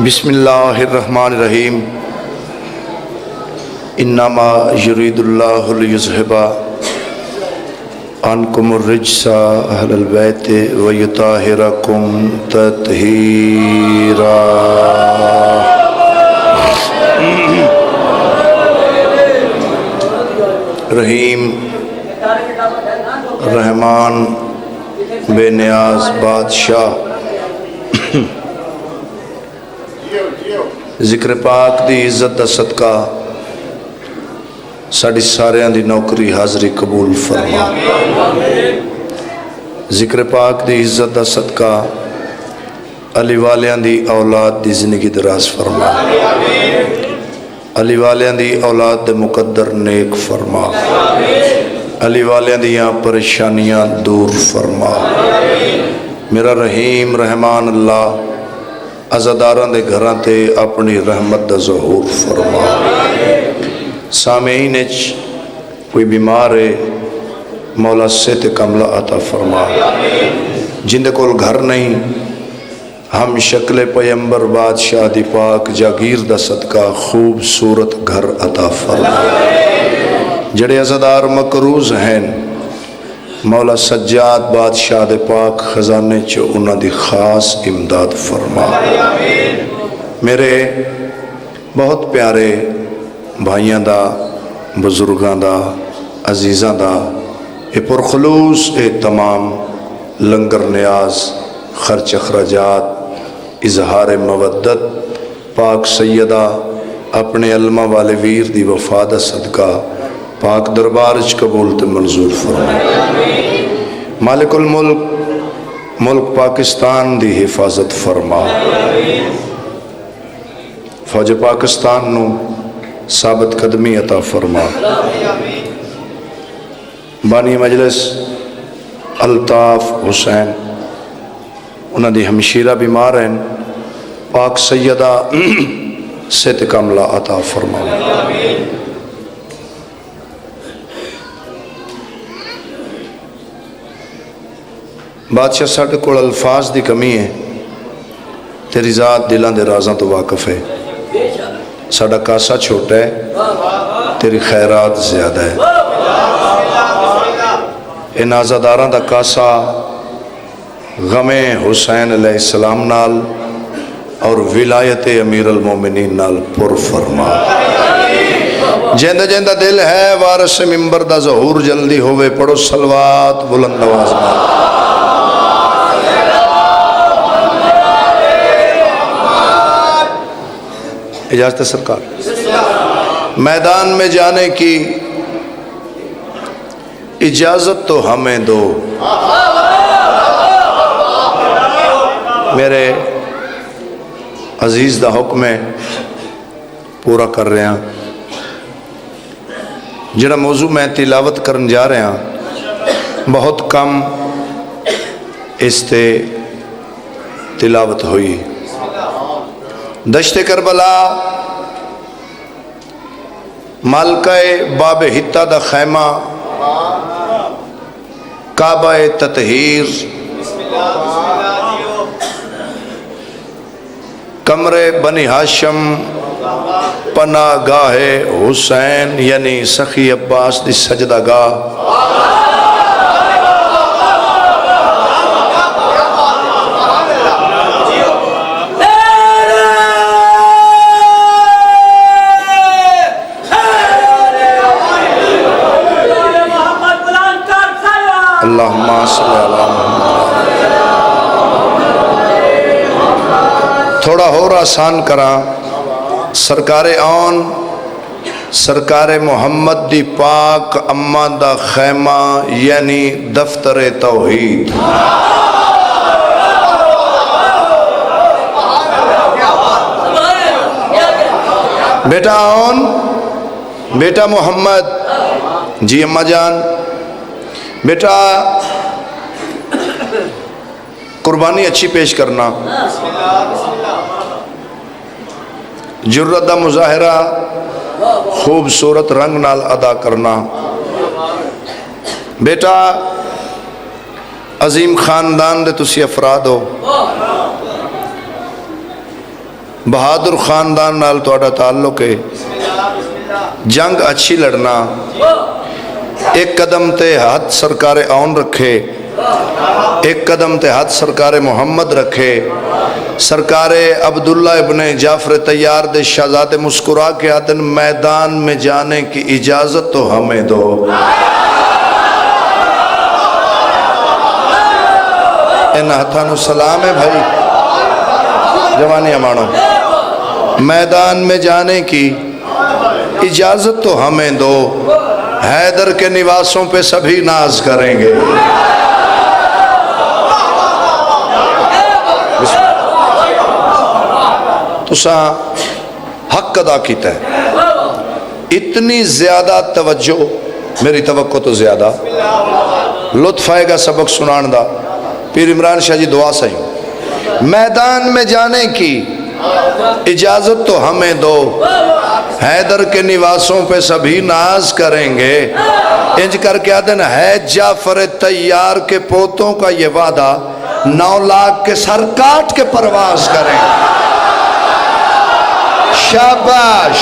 بسم اللہ الرحمن الرحیم انما یرید اللہ لیذھب عنکم الرجس اہل البیت ویطہرکم تطہیرا۔ رحیم رحمان بے نیاز بادشاہ، ذکر پاک دی عزت دا صدقہ ساڑی ساریاں دی نوکری حاضری قبول فرما۔ ذکر پاک دی عزت دا صدقہ علی والیاں دی اولاد دی زندگی دراز فرما، علی والیاں دی اولاد دے مقدر نیک فرما، علی والیاں دیاں پریشانیاں دور فرما۔ میرا رحیم رحمان اللہ عزاداراں دے گھراں تے اپنی رحمت دا ظہور فرما۔ سامعین اچ کوئی بیمار ہے مولا صحت کاملہ عطا فرما۔ جن دے کول گھر نہیں ہم شکل پیمبر بادشاہ دی پاک جاگیر دا صدقہ خوبصورت گھر عطا فرما۔ جڑے عزادار مقروض ہیں مولا سجاد بادشاہ دے پاک خزانے چو انہاں دی خاص امداد فرما۔ میرے بہت پیارے بھائیاں دا، بزرگاں دا، عزیزاں دا اے پرخلوص اے تمام لنگر نیاز خرچ اخراجات اظہار مودت پاک سیدہ اپنے علمہ والے ویر دی وفا دا صدقہ پاک دربارچ قبول تے منظور فرما۔ مالک الملک ملک پاکستان دی حفاظت فرما۔ فوج پاکستان نو ثابت قدمی عطا فرما۔ بانی مجلس الطاف حسین انہاں دی ہمشیرہ بیمار ہیں، پاک سیدہ صحت کاملہ عطا فرما۔ بادشاہ ساڑھے کول الفاظ دی کمی ہے، تیری ذات دلان دے رازاں تو واقف ہے، ساڑھا کاسا چھوٹا ہے تیری خیرات زیادہ ہے۔ ان آزاداراں دا کاسا غم حسین علیہ السلام نال اور ولایت امیر المومنین نال پر فرما۔ جیندہ جیندہ دل ہے وارث منبر دا ظہور جلدی ہوئے، پڑھو صلوات بلند آواز نال۔ اجازت ہے سرکار، میدان میں جانے کی اجازت تو ہمیں دو۔ میرے عزیز دا حکم ہے پورا کر رہے ہیں، جڑا موضوع میں تلاوت کرن جا رہے ہیں بہت کم اس تے تلاوت ہوئی۔ دشت کربلا مالکہ باب حتہ دا خیمہ کعبہ تطہیر کمرے بنی ہاشم پناہ گاہ حسین یعنی سخی عباس دی سجدہ گاہ۔ اللہم صلی اللہ محمد۔ تھوڑا اور آسان کراں، سرکار آن سرکار محمد دی پاک اماں دا خیمہ یعنی دفتر توحید۔ بیٹا آن، بیٹا محمد جی اماں جان، بیٹا قربانی اچھی پیش کرنا، جرت دا مظاہرہ خوبصورت رنگ نال ادا کرنا۔ بیٹا عظیم خاندان دے تسی افراد ہو، بہادر خاندان نال تہاڈا تعلق ہے، جنگ اچھی لڑنا، ایک قدم تے ہاتھ سرکار اون رکھے، ایک قدم تے ہاتھ سرکار محمد رکھے، سرکار عبداللہ ابن جعفر طیار دے شہزادے مسکرا کے آدن میدان میں جانے کی اجازت تو ہمیں دو۔ ان ہتھانو سلام ہے بھائی، جوانی امانو، میدان میں جانے کی اجازت تو ہمیں دو، حیدر کے نواسوں پہ سبھی ناز کریں گے۔ تسا حق ادا کیتا ہے، اتنی زیادہ توجہ، میری توقع تو زیادہ، لطف آئے گا سبق سنان دا۔ پیر عمران شاہ جی دعا صحیح، میدان میں جانے کی اجازت تو ہمیں دو، حیدر کے نواسوں پہ سبھی ناز کریں گے۔ انج کر کے آدن ہے جعفر طیار کے پوتوں کا یہ وعدہ، 9 لاکھ کے سر کاٹ کے پرواز کریں۔ شاباش،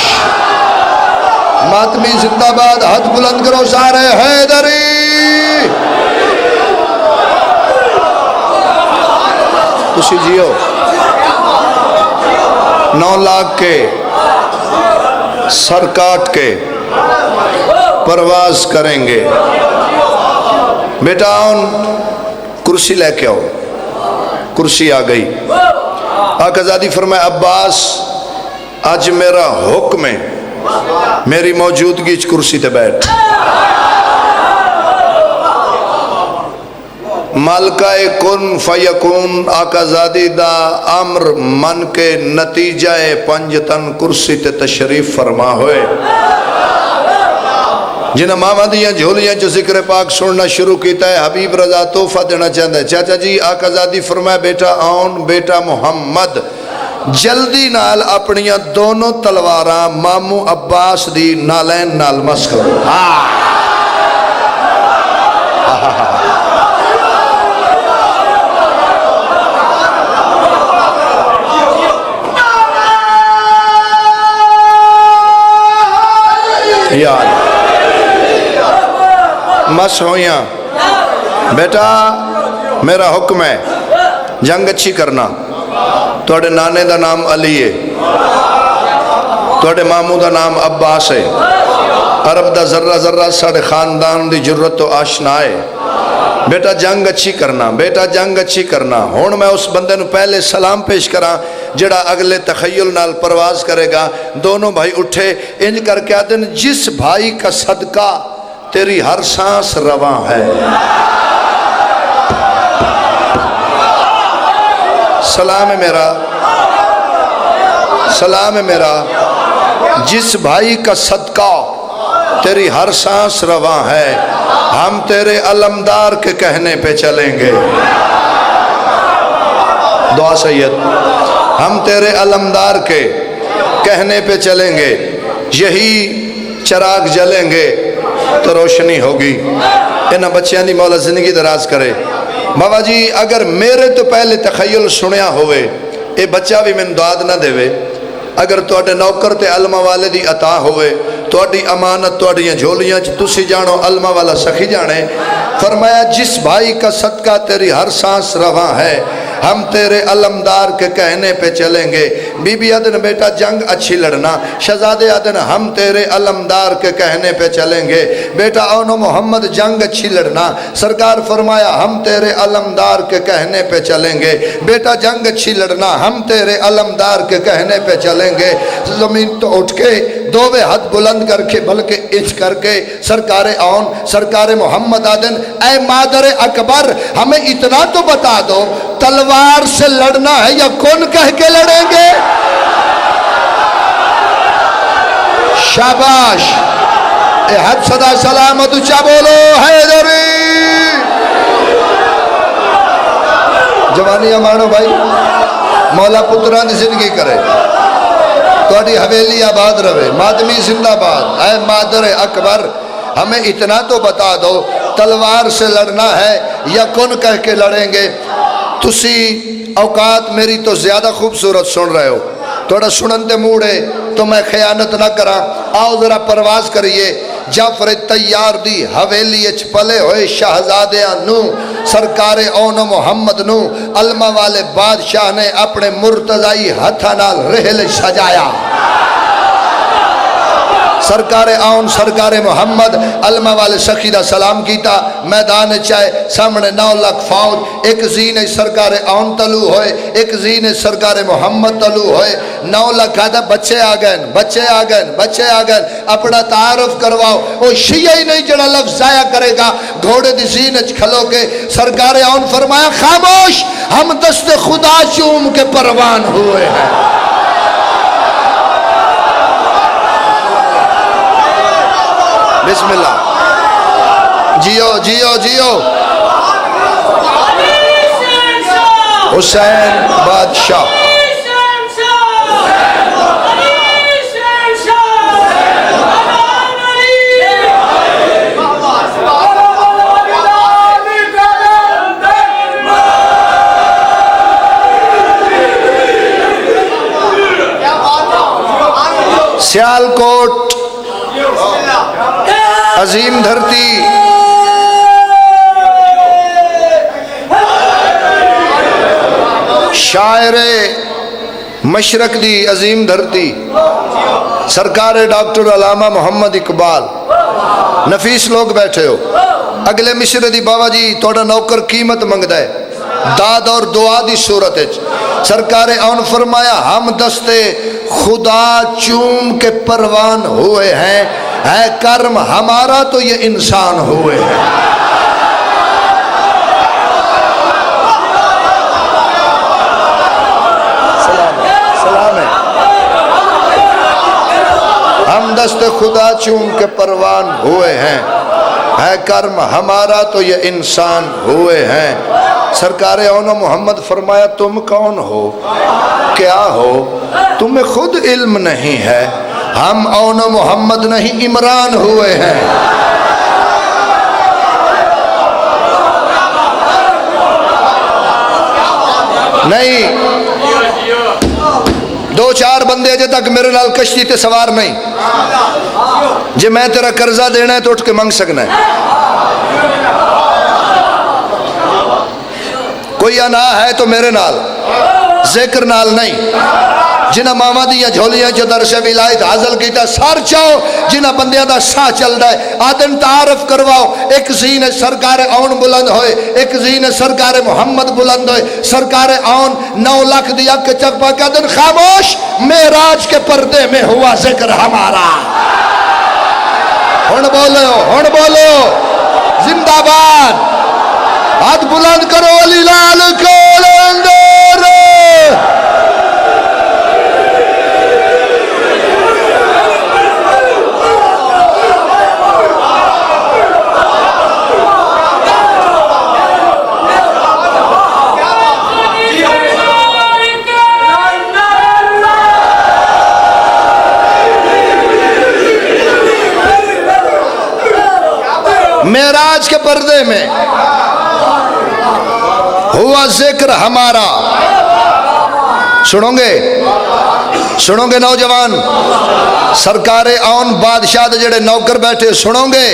ماتمی زندہ باد، ہاتھ بلند کرو سارے حیدری۔ تسی جیو، 9 لاکھ کے سر کاٹ کے پرواز کریں گے۔ بیٹا آن کرسی لے کے آؤ، کرسی آ گئی۔ آقا زادی فرمائے عباس آج میرا حکم ہے، میری موجودگی اس کرسی تے بیٹھ۔ مالکہ کن فیکون آقا زادی دا امر من کے نتیجہ پنجتن کرسی تے تشریف فرما ہوئے۔ جنہ ماما دیاں جھولیاں جو ذکر پاک سننا شروع کیتا ہے، حبیب رضا تحفہ دینا چاہتا ہے۔ چاچا جی آقا زادی فرمائے بیٹا آن، بیٹا محمد جلدی نال اپنیاں دونوں تلواراں مامو عباس دی نالین نال مس کرو۔ یاد مس ہویاں۔ بیٹا میرا حکم ہے جنگ اچھی کرنا، توڑے نانے دا نام علی ہے، توڑے مامو دا نام عباس ہے، عرب دا ذرہ ذرہ ساڑے خاندان دی جرت و آشنا ہے۔ بیٹا جنگ اچھی کرنا، بیٹا جنگ اچھی کرنا۔ ہون میں اس بندے نو پہلے سلام پیش کراں جڑا اگلے تخیل نال پرواز کرے گا۔ دونوں بھائی اٹھے، انج کر کے آدن جس بھائی کا صدقہ تیری ہر سانس رواں ہے۔ سلام ہے میرا، سلام ہے میرا، جس بھائی کا صدقہ تیری ہر سانس رواں ہے، ہم تیرے علمدار کے کہنے پہ چلیں گے۔ دعا سید، ہم تیرے علمدار کے کہنے پہ چلیں گے، یہی چراغ جلیں گے تو روشنی ہوگی۔ انہاں بچیاں دی مولا زندگی دراز کرے۔ بابا جی اگر میرے تو پہلے تخیل سنیا ہوئے، اے بچہ بھی من دعاد نہ دے وے، اگر توڑے نوکر تے علمہ والے دی عطا ہوئے، توڑی امانت توڑیاں جھولیاں تسی جانو علمہ والا سخی جانے۔ فرمایا جس بھائی کا صدقہ تیری ہر سانس رواں ہے، ہم تیرے علمدار کے کہنے پہ چلیں گے۔ بی بی آدن بیٹا جنگ اچھی لڑنا، شہزادے آدن ہم تیرے علمدار کے کہنے پہ چلیں گے۔ بیٹا اونو محمد جنگ اچھی لڑنا، سرکار فرمایا ہم تیرے علمدار کے کہنے پہ چلیں گے۔ بیٹا جنگ اچھی لڑنا، ہم تیرے علمدار کے کہنے پہ چلیں گے۔ زمین تو اٹھ کے دووے ہاتھ بلند کر کے بلکہ اچھ کر کے سرکار آن، سرکار محمد آدن اے مادر اکبر ہمیں اتنا تو بتا دو، تلوار سے لڑنا ہے یا کون کہہ کے لڑیں گے؟ شاباش، اے حد صدا سلامت اچھا بولو حیدری۔ جوانی امانو بھائی، مولا پتران دی زندگی کرے، توڑی حویلی آباد روے، مادمی زندہ باد۔ اے مادر اکبر ہمیں اتنا تو بتا دو، تلوار سے لڑنا ہے یا کون کہہ کے لڑیں گے؟ تسی اوقات میری تو زیادہ خوبصورت سن رہے ہو، تھوڑا سنن تے موڑے تو میں خیانت نہ کرا. آؤ ذرا پرواز کریے. جعفر تیار دی حویلی اچ پلے ہوئے شہزادیاں نو سرکار اون محمد نو علمہ والے بادشاہ نے اپنے مرتضائی ہتھا نال رحل سجایا. سرکار آن سرکار محمد علمہ والے سخی دا سلام کیتا. میدان چائے سامنے 9 لاکھ فوج. ایک زین سرکار آن تلو ہوئے, ایک زین سرکار محمد تلو ہوئے. 9 لاکھ آدھا بچے آگئن بچے آگئن بچے آگئن. اپنا تعارف کرواؤ. وہ شیعہ ہی نہیں جڑا لفظ ضائع کرے گا. گھوڑے دی زین کھلو کے سرکار آن فرمایا خاموش, ہم دست خدا چوم کے پروان ہوئے ہیں. بسم اللہ. جیو جیو جیو. حسین بادشاہ. سیالکوٹ عظیم دھرتی, شاعر مشرق دی عظیم دھرتی, سرکار ڈاکٹر علامہ محمد اقبال. نفیس لوگ بیٹھے ہو. اگلے مصرے دی بابا جی توڑا نوکر قیمت منگدا ہے داد اور دعا دی صورت ہے. سرکار اون فرمایا ہم دستے خدا چوم کے پروان ہوئے ہیں, ہے کرم ہمارا تو یہ انسان ہوئے ہیں. سلام ہے. ہم دست خدا چوم کے پروان ہوئے ہیں, ہے کرم ہمارا تو یہ انسان ہوئے ہیں. سرکار اون محمد فرمایا تم کون ہو, کیا ہو, تمہیں خود علم نہیں ہے. ہم اون محمد نہیں عمران ہوئے ہیں. نہیں 2-4 بندے اجے تک میرے نال کشتی تے سوار نہیں. جے میں تیرا قرضہ دینا ہے تو اٹھ کے منگ سکنا ہے. کوئی انا ہے تو میرے نال, ذکر نال نہیں. جنہ ماما دیا جھولیاں جو درس ولایت حاصل کیتا سار چاہو جنہ بندیاں دا سا چل رہا ہے. آدن تعارف کرواؤ. ایک زین سرکار اون بلند ہوئے, ایک زین سرکار محمد بلند ہوئے. سرکار اون 9 لاکھ دیا کہ چک پا کے آدن خاموش, معراج کے پردے میں ہوا ذکر ہمارا. ہن بولو ہن بولو زندہ باد. ہاتھ بلند کرو علی لال کولندر. معراج کے پردے میں ہوا ذکر ہمارا. سنو گے نوجوان, سرکار اون بادشاہ دے جڑے نوکر بیٹھے سنو گے.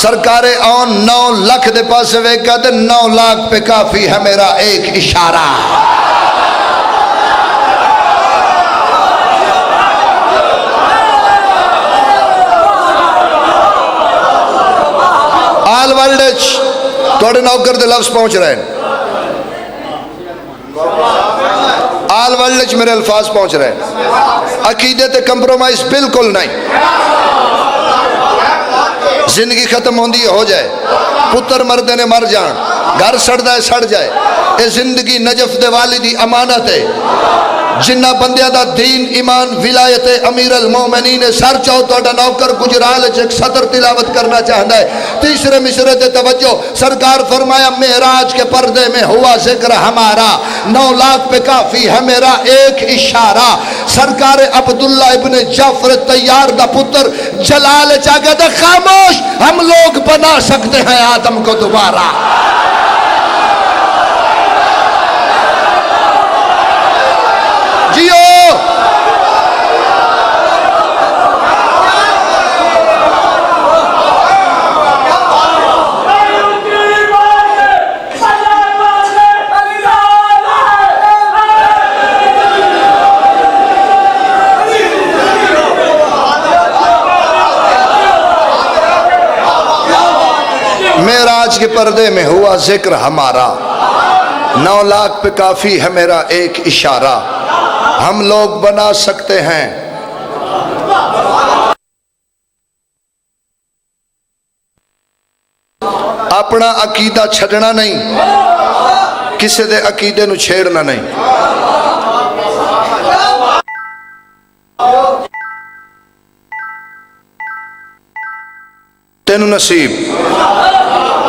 سرکار اون 9 لاکھ دے پاس ویکا تے 9 لاکھ پہ کافی ہے میرا ایک اشارہ. آل ورلڈ توڑے نوکر دے لفظ پہنچ رہے ہیں. آل ورلڈ میرے الفاظ پہنچ رہے ہیں. عقیدے تے کمپرومائز بالکل نہیں. زندگی ختم ہوندی ہو جائے, پتر مردے نے مر جان, گھر سڑ جائے. اے زندگی نجف دے والدی امانت ہے. جنہ بندیاں دا دین ایمان ولایت امیر المومنین سر چاہو توڑا نوکر گجرال ایک صدر تلاوت کرنا چاہتا ہے. تیسرے مصرے تے توجہ. سرکار فرمایا معراج کے پردے میں ہوا ذکر ہمارا, 9 لاکھ پہ کافی ہے میرا ایک اشارہ. سرکار عبداللہ ابن جعفر تیار دا پتر جلال چاہتا تھا خاموش, ہم لوگ بنا سکتے ہیں آدم کو دوبارہ. جیو معراج کے پردے میں ہوا ذکر ہمارا، 9 لاکھ پہ کافی ہے میرا ایک اشارہ، ہم لوگ بنا سکتے ہیں اپنا عقیدہ چھڈنا نہیں، کسی دے عقیدے نو چھیڑنا نہیں۔ تینوں نصیب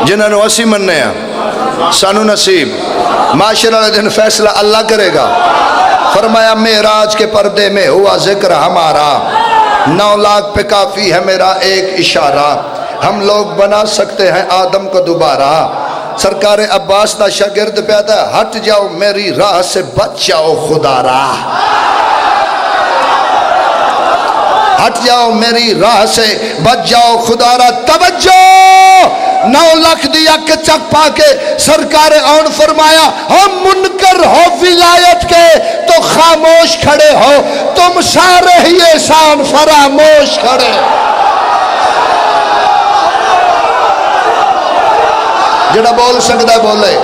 جنہاں نو اسی مننے ہیں، سانو نصیب، معاشر والے دن فیصلہ اللہ کرے گا۔ فرمایا معراج کے پردے میں ہوا ذکر ہمارا، 9 لاکھ پہ کافی ہے میرا ایک اشارہ، ہم لوگ بنا سکتے ہیں آدم کو دوبارہ۔ سرکار عباس دا شاگرد پیدا، ہٹ جاؤ میری راہ سے بچ جاؤ خدا را، ہٹ جاؤ میری راہ سے بچ جاؤ خدا را۔ توجہ، 9 لاکھ دیا کہ چک پا کے سرکار اون فرمایا، ہم منکر ہو ولایت کے تو خاموش کھڑے ہو، تم سارے ہی احسان فراموش کھڑے۔ جڑا بول سکتا ہے بولے،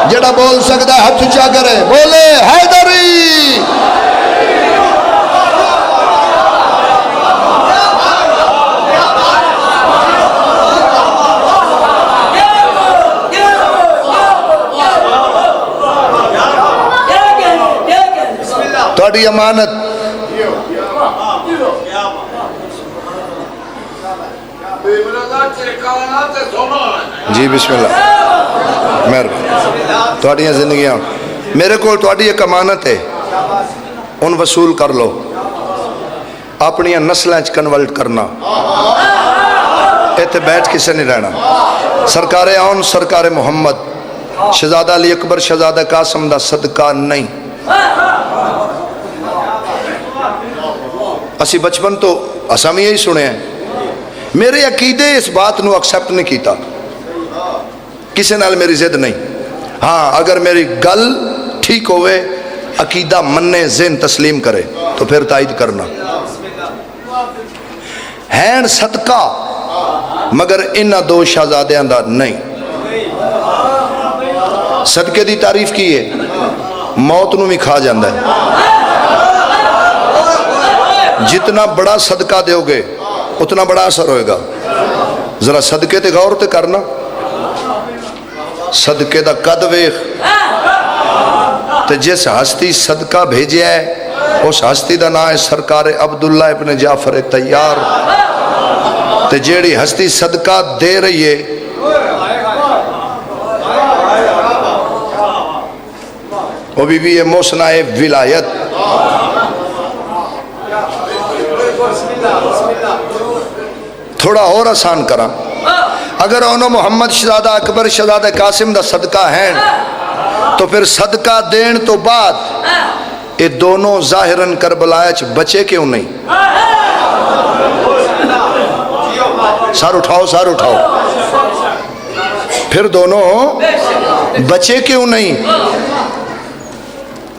جڑا بول سکتا ہے ہاتھ اونچا کرے، بولے حیدری۔ تھوڑی امانت جی بسم اللہ، مہربانی، تھوڑی زندگیاں میرے کو تھوڑی ایک امانت ہے، ان وصول کر لو، اپنی نسلیں کنورٹ کرنا، ایتھے بیٹھ کسے نہیں رہنا۔ سرکار اون سرکار محمد شہزادہ علی اکبر شہزادہ قاسم دا صدقہ نہیں۔ اسی بچپن تو اسامی یہی سنے ہیں، میرے عقیدے اس بات نو ایکسپٹ نہیں کیتا، کسی نال میری زد نہیں، ہاں اگر میری گل ٹھیک ہوئے، عقیدہ مننے، ذہن تسلیم کرے تو پھر تائید کرنا۔ ہین صدقہ مگر انہاں 2 شہزادیاں دا نہیں۔ صدقے دی تعریف کی ہے، موت نو بھی کھا جاندہ ہے۔ جتنا بڑا صدقہ دیو گے اتنا بڑا اثر ہوئے گا۔ ذرا صدقے تے غور تے کرنا، صدقے دا قد ویخ، تے جس ہستی صدقہ بھیجے ہے اس ہستی دا نام ہے سرکار عبداللہ ابن جعفر طیار، تے جیڑی ہستی صدقہ دے رہی ہے وہ بھی ہے موسنہ ولایت۔ تھوڑا اور آسان کرا، اگر انہوں محمد شہزادہ اکبر شہزادہ قاسم دا صدقہ ہیں تو پھر صدقہ دین تو بعد یہ دونوں ظاہراً کربلا چ بچے کیوں نہیں؟ سار اٹھاؤ سار اٹھاؤ، پھر دونوں بچے کیوں نہیں؟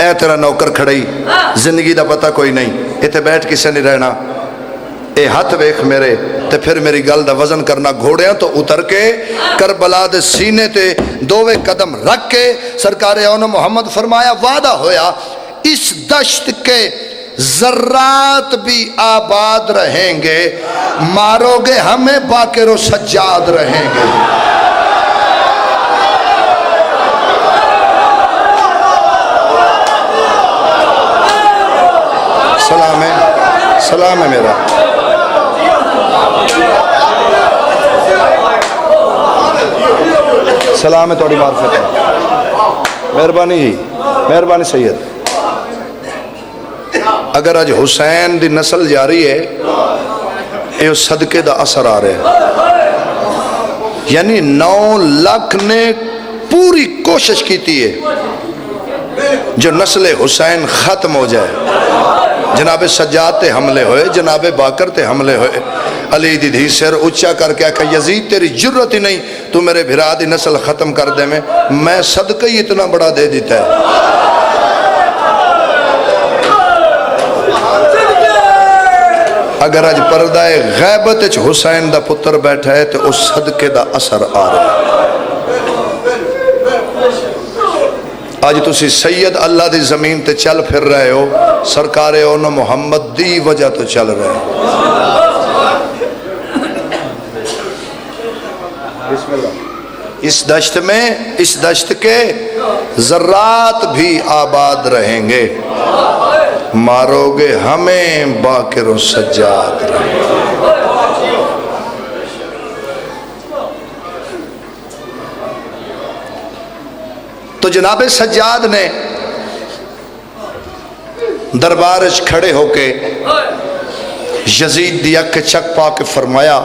اے تیرا نوکر کھڑائی، زندگی دا پتہ کوئی نہیں، ایتھے بیٹھ کسے نہیں رہنا، اے ہاتھ ویکھ میرے تے پھر میری گل دا وزن کرنا، گھوڑیاں تو اتر کے کربلا دے سینے تے 2 قدم رکھ کے سرکار اون محمد فرمایا وعدہ ہویا اس دشت کے ذرات بھی آباد رہیں گے، مارو گے ہمیں باقر و سجاد رہیں گے۔ سلام ہے میرا، سلام ہے توڑی معرفت ہے، مہربانی جی، مہربانی سید۔ اگر آج حسین دی نسل جاری ہے یہ صدقے دا اثر آ رہے ہیں، یعنی 9 لاکھ نے پوری کوشش کیتی ہے جو نسل حسین ختم ہو جائے۔ جناب سجاد تے حملے ہوئے، جناب باکر تے حملے ہوئے، علی دی دھی سر اچھا کر کے کہ یزید تیری جرت ہی نہیں تو میرے بھرا دی نسل ختم کر دے میں صدقہ ہی اتنا بڑا دے دیتا ہے۔ اگر آج پردہ غیبت حسین دا پتر بیٹھا ہے تو اس صدقے دا اثر آ رہا ہے۔ آج تسی سید اللہ دی زمین تے چل پھر رہے ہو، سرکار اون محمد دی وجہ تو چل رہے ہو۔ بسم اللہ۔ اس دشت میں، اس دشت کے ذرات بھی آباد رہیں گے، مارو گے ہمیں باقر و سجاد رہیں گے۔ تو جناب سجاد نے دربارش کھڑے ہو کے یزید دی اکھ چک پا کے فرمایا،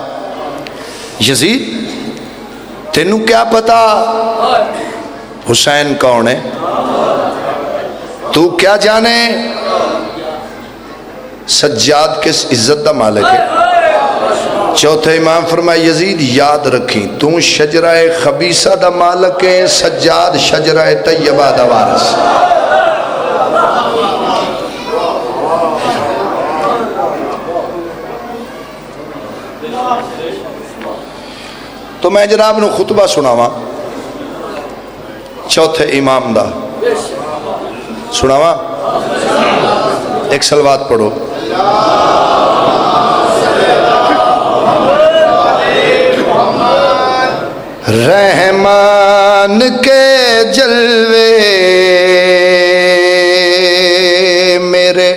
یزید تینوں کیا پتا حسین کون ہے؟ تو کیا جانے سجاد کس عزت دا مالک ہے؟ چوتھے امام فرمایا یزید یاد رکھیں تو شجرہ خبیثہ دا مالک ہے، سجاد شجرہ طیبہ دا وارث۔ تو میں جناب نو خطبہ سناواں چوتھے امام دا، سناواں؟ ایک صلوات پڑھو۔ رحمان کے جلوے میرے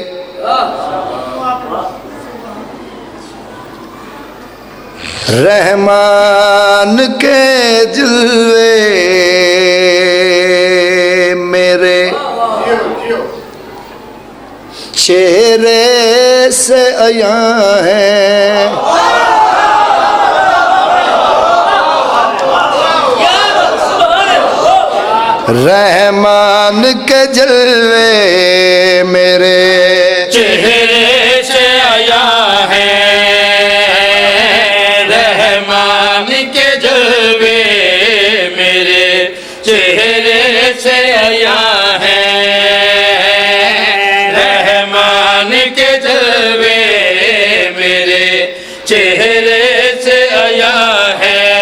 رحمان کے جلوے میرے چہرے سے عیاں ہیں، رحمان کے جلوے میرے چہرے سے عیاں ہیں، رحمان کے جلوے میرے چہرے سے عیاں ہیں، رحمان کے جلوے میرے چہرے سے عیاں ہیں،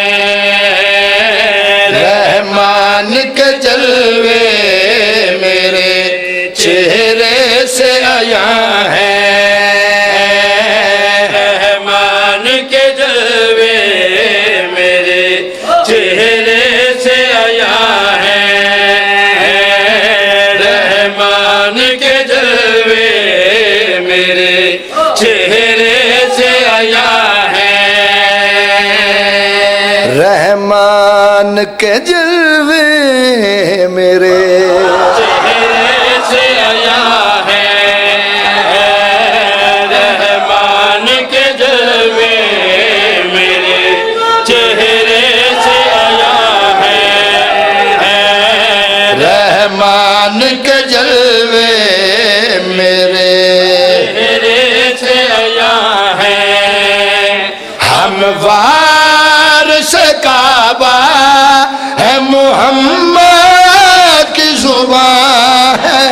رحمان کے جلوے میرے چہرے سے عیاں ہیں، رحمان کے جلوے میرے چہرے سے عیاں ہیں، رحمان کے جلوے میرے چہرے سے عیاں ہیں، رحمان کے جلوے میرے چہرے سے عیاں ہیں، رحمان کے جلوے میرے چہرے سے عیاں ہیں، رحمان کے جلوے میرے چہرے سے عیاں ہیں، ہم وارث کعبہ ہے، محمد کی زبان ہے،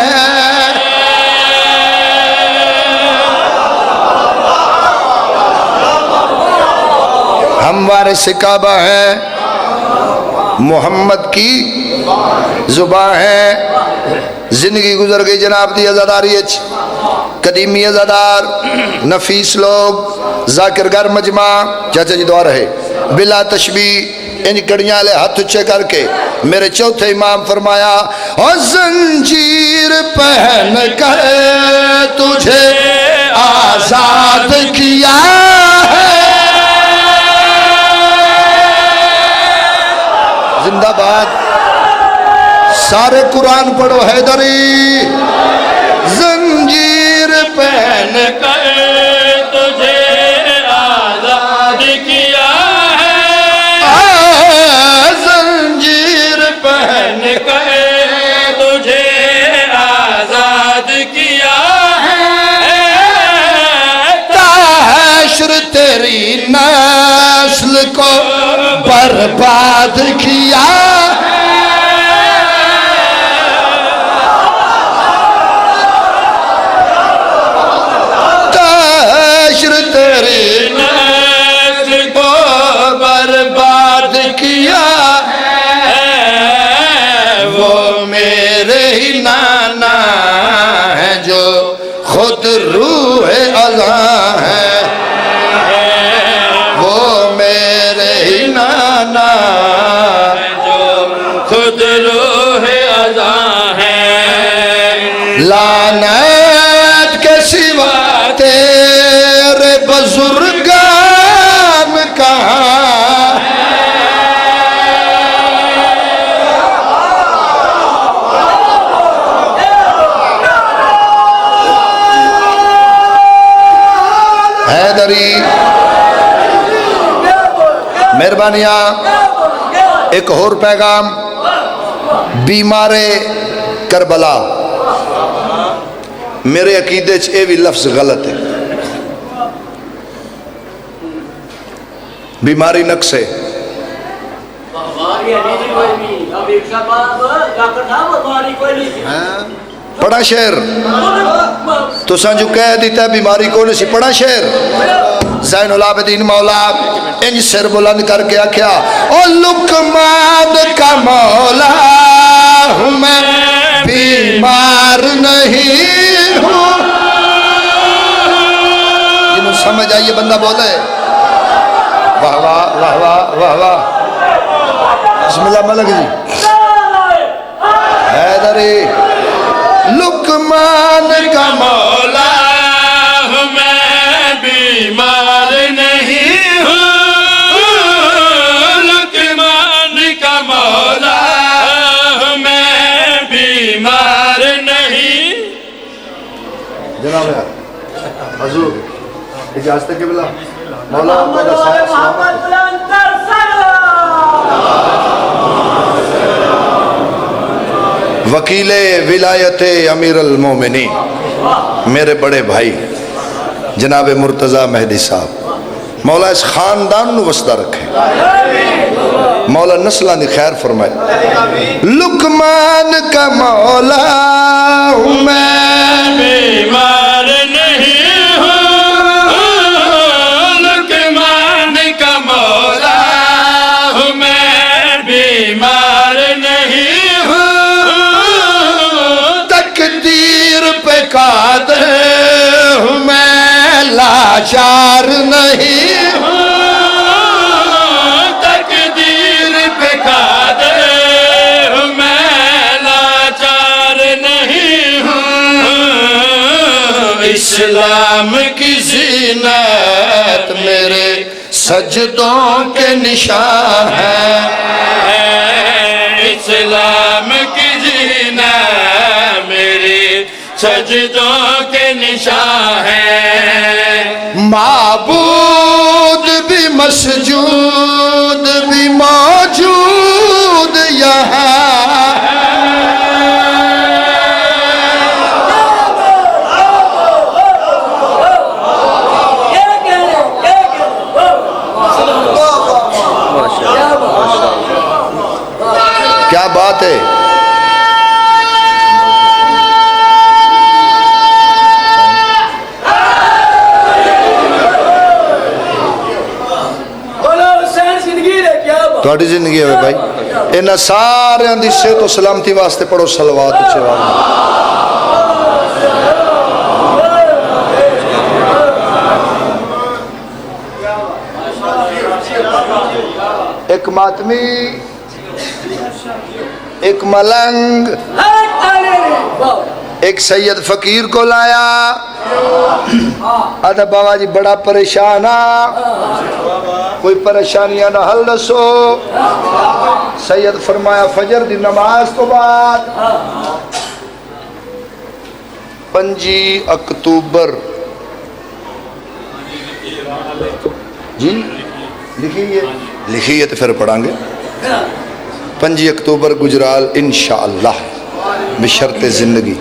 ہم وارث کعبہ ہے، محمد کی زبان ہے۔ زندگی گزر گئی جناب دی ازاداری اچ، قدیمی ازادار، نفیس لوگ، ذاکر گر مجمع، چاچا جی دعا رہے بلا تشبیہ، ان کڑیاں لے ہاتھ اچھے کر کے میرے چوتھے امام فرمایا، اور زنجیر پہن کر تجھے آزاد کیا ہے، زندہ باد، سارے قرآن پڑھو حیدری، زنجیر پہن کر تجھے آزاد کیا ہے، زنجیر پہن کر تجھے آزاد کیا ہے، تا حشر تیری نسل کو برباد کیا ہے، تا حشر تیری نسل کو برباد کیا ہے، ہے، وہ میرے مہربانیاں ایک اور پیغام بیمار کربلا میرے عقیدے چ یہ بھی لفظ غلط ہے بیماری نقصے پڑا شعر تو سانجو کہہ دیتا ہے بیماری کو نہیں سی پڑا شعر زین العابدین مولا انج سر بلند کر کے آکھیا او لقمان کا مولا ہوں میں بیمار نہیں ہوں جنہوں سمجھ آئیے بندہ بولے واہ واہ واہ واہ واہ واہ بسم اللہ ملک جی حیدری لقمان کا مولا ہوں میں بیمار نہیں ہوں لقمان کا مولا ہوں میں بیمار نہیں جناب حضور اجازت ہے قبلہ مولا میرا سلامت وکیل ولایت امیر المومنین میرے بڑے بھائی جناب مرتضی مہدی صاحب مولا اس خاندان نو وسدہ رکھے مولا نسلہ دی خیر فرمائے لقمان کا مولا ہوں میں بیمار نہیں ہوں لقمان کا مولا ہوں میں بیمار نہیں ہوں تقدیر پہ قادر ہوں میں لاچار نہیں ہوں تقدیر پہ قادر ہوں میں لاچار نہیں ہوں اسلام کی زینت میرے سجدوں کے نشان ہے اسلام کی زینت میرے سجدوں کے نشان ہے معبود بھی مسجود بھی موجود یہاں کیا بات ہے تھوڑی زندگی ہے بھائی انہاں سارے اندھی صحت و سلامتی واسطے پڑھو صلوات اچھے والا ایک ماتمی ایک ملنگ ایک سید فقیر کو لایا آدھا بابا جی بڑا پریشان کوئی پریشانیاں نہ حل دسو سید فرمایا فجر دی نماز تو بعد 5 اکتوبر جی لکھیے تو پھر پڑھیں گے 5 اکتوبر گجرال انشاءاللہ بشرط زندگی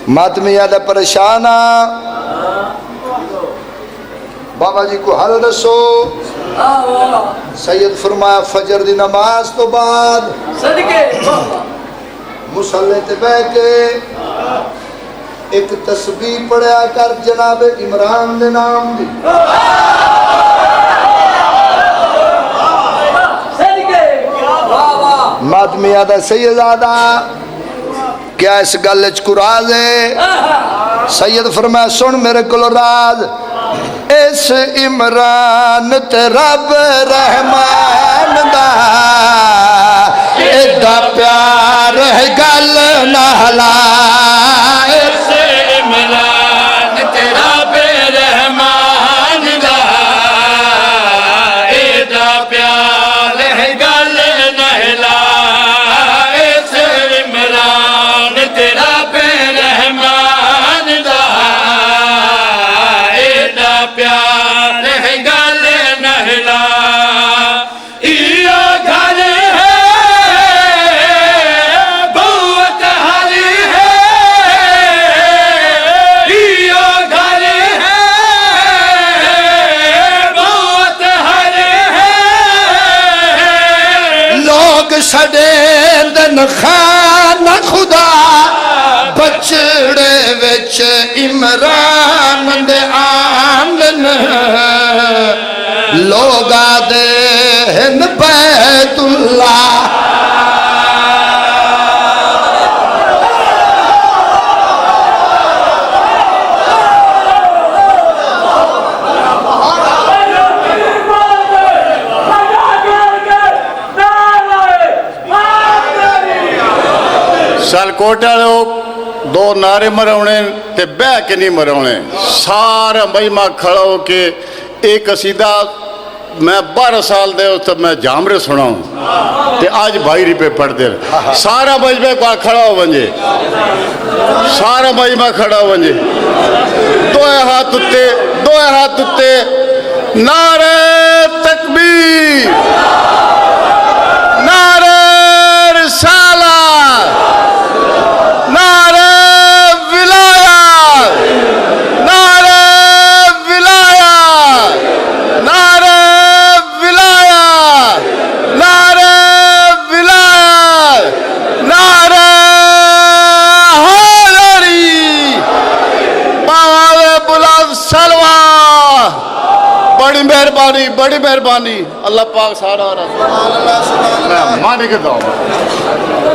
ماتمی یادہ پریشان بابا جی کو حل دسو سید فرمایا فجر دی نماز تو بعد مصلی تے بیٹھ کے ایک تسبیح پڑھیا کر جناب عمران دے نام دی ماتمی آدھا سیدادہ کیا اس گلچ کو راز ہے سید فرمایا سن میرے کلو راز اس عمران تے رب رحمان دا ایڈا پیار ہے گل نہ ہلا اس عمران تے رب رحمان دا ایڈا پیار ہے گل نہ ہلا اس عمران تے رب رحمان دا ایڈا پیار ہے گل بچڑے وچ عمران دے آمن لوگا دے ہن بیت اللہ سالکوٹ والو دو نعرے مراؤنے تے بہ کے نہیں مراؤنے سارا مجمع کھڑا ہو کے ایک قصیدہ میں 12 سال دے اس تب میں جامرے سناؤں تے آج بھائی ری پہ پڑھ دے سارا مجمع کھڑا ہو بنجے سارا مجمع کھڑا ہو بنجے دو ہاتھ اتے نعرہ تکبیر نعرہ رسالہ نعرہ ولایت نعرہ ولایت نعرہ ولایت نعرہ ولایت نعرہ حیدری باوالے بلند سلوہ بڑی مہربانی اللہ پاک سارا رسول میں مانے کے داؤں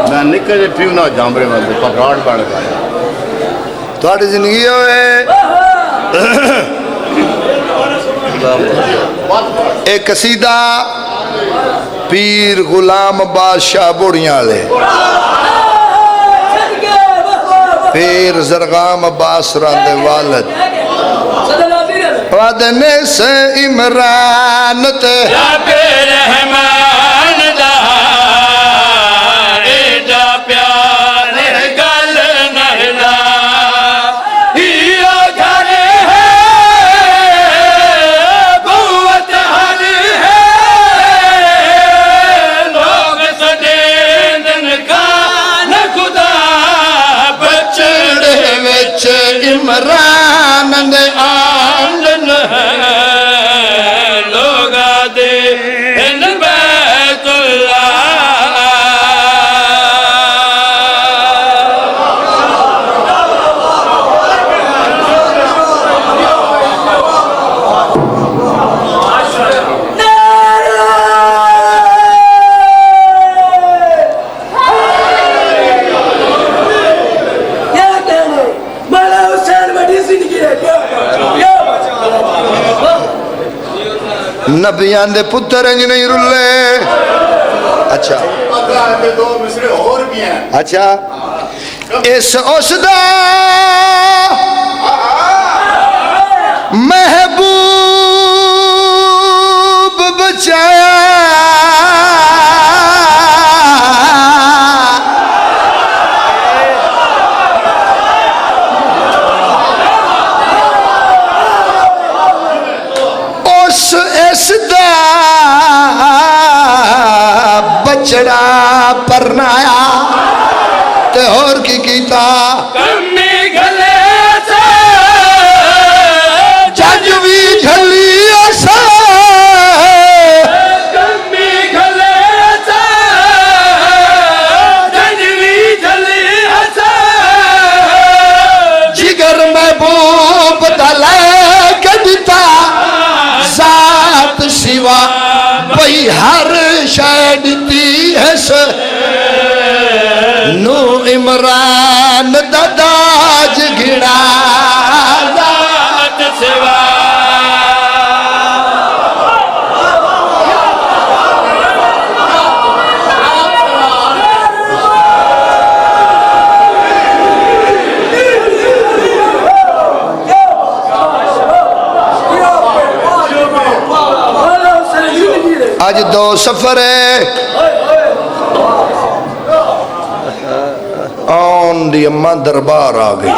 میں نکلے پیو نہ جامرے والے پکڑ بڑھ گیا تھوڑی زندگی ہوئے ایک قصیدہ پیر غلام بادشاہ بوڑیاں لے پیر زرغام عباس راندے والد وعدنے سے عمران تے رب رحمان دا ایڈا پیار گل نہلا ہیو گھر ہے قوت ہر ہے لوگ سجیدن کا نہ خدا بچڑے وچ عمران دے آمن لوگا دے ہن بیت اللہ نبیان دے پتر انج نہیں رلے اچھا دو مصرے اور بھی ہیں اچھا اس دا محبوب بچایا اس دا بچڑا پرنایا تے اور کی کیتا کمی گلے سے جج بھی جھلی ایسا کمی گلے سے جنوی جلی ایسا جگر محبوب دلے کے دیتا ذات سوا بھئی ہر شاید دیتی ہے نو عمران داداج گھڑا ذات سوا آج دو سفر ہے آن دی اماں دربار آ گئی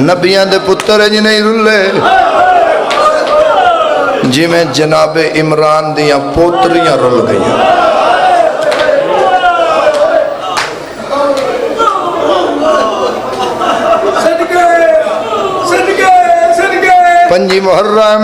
نبیان دے پتر جی نہیں رلے جی میں جناب عمران دیاں پوتریاں رل گئیاں پنجی محرم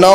9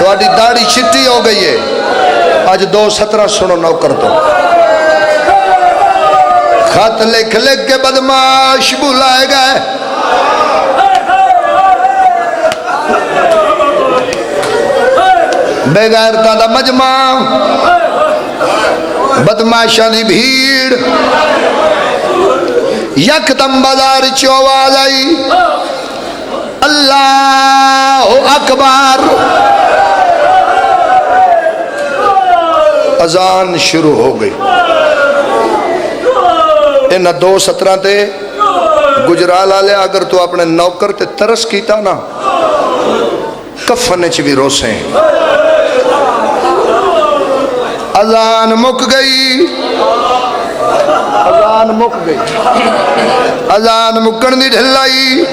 تھوڑی داڑھی چٹی ہو گئی ہے. آج 2:17 سنو نوکر تو خط لکھ لکھ کے بدماش بلائے گئے. بے غیرتاں دا مجمع بدماشاں دی بھیڑ. یکدم بازار چ آواز آئی اللہ اکبر. اذان شروع ہو گئی. انہاں 2:17 تے گجرال والے اگر تو اپنے نوکر تے ترس کیتا نا کفن چ بھی روسیں. اذان مک گئی. اذان مک گئی. اذان مکن دی ڈھل آئی.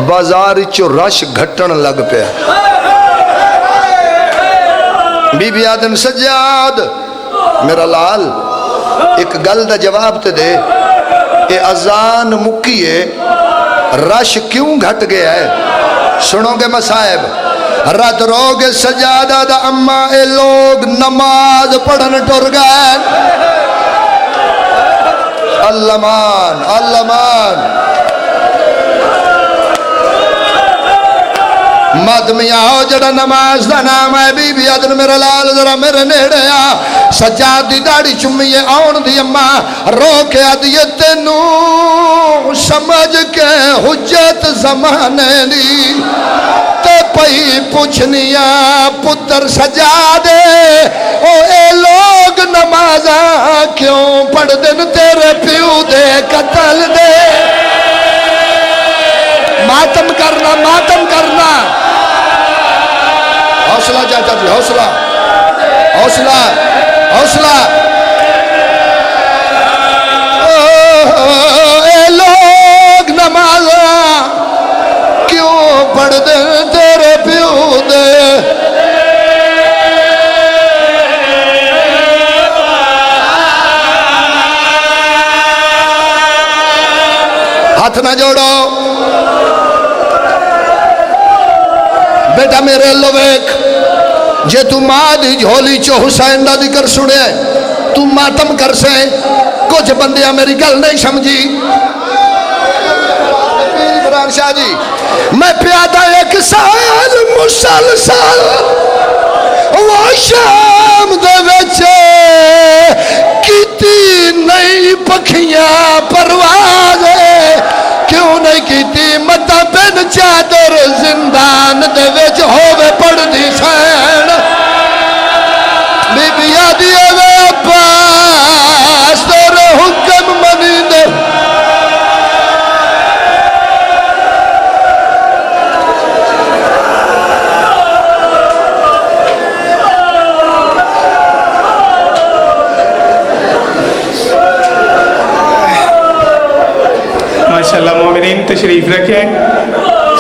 بازار چو رش گھٹن لگ پیا. بی بی آدم سجاد میرا لال ایک گل دا جواب تے دے. اے اذان مکیے رش کیوں گھٹ گیا ہے؟ سنو گے مصائب. رات رو گے سجادہ دا اما اے لوگ نماز پڑھن ٹر گئے. اللہ مان اللہ مان. مادمیاں ہو جڑا نماز دا نام ہے. بی بی آدن میرا لال ذرا میرے نیڑے آ. سجاد دی داڑھی چمیے آن دی اما رو کے آدیے تینوں سمجھ کے حجت زمانے دی تے پئی پوچھنیا پتر سجادے او اے لوگ نمازاں کیوں پڑھ دن تیرے پیو دے قتل دے. ماتم کرنا ماتم کرنا. حوصلہ چاچا جی حوصلہ حوصلہ حوصلہ. اے لوگ نماز کیوں پڑھ دے تیرے پیو دے. ہاتھ نہ جوڑو بیٹا میرے اللہ ویک. جے تو ماں دی جھولی چو حسین دا ذکر سنے تو ماتم کر سے. کچھ بندیاں میری گل نہیں سمجھی. عمران شاہ جی میں پیادہ 1 سال مسلسل وہ شام دے وچے کیتی نہیں پکھیاں پرواز. کیوں نہیں کیتی متا بن چادر زندان دے وچ ہووے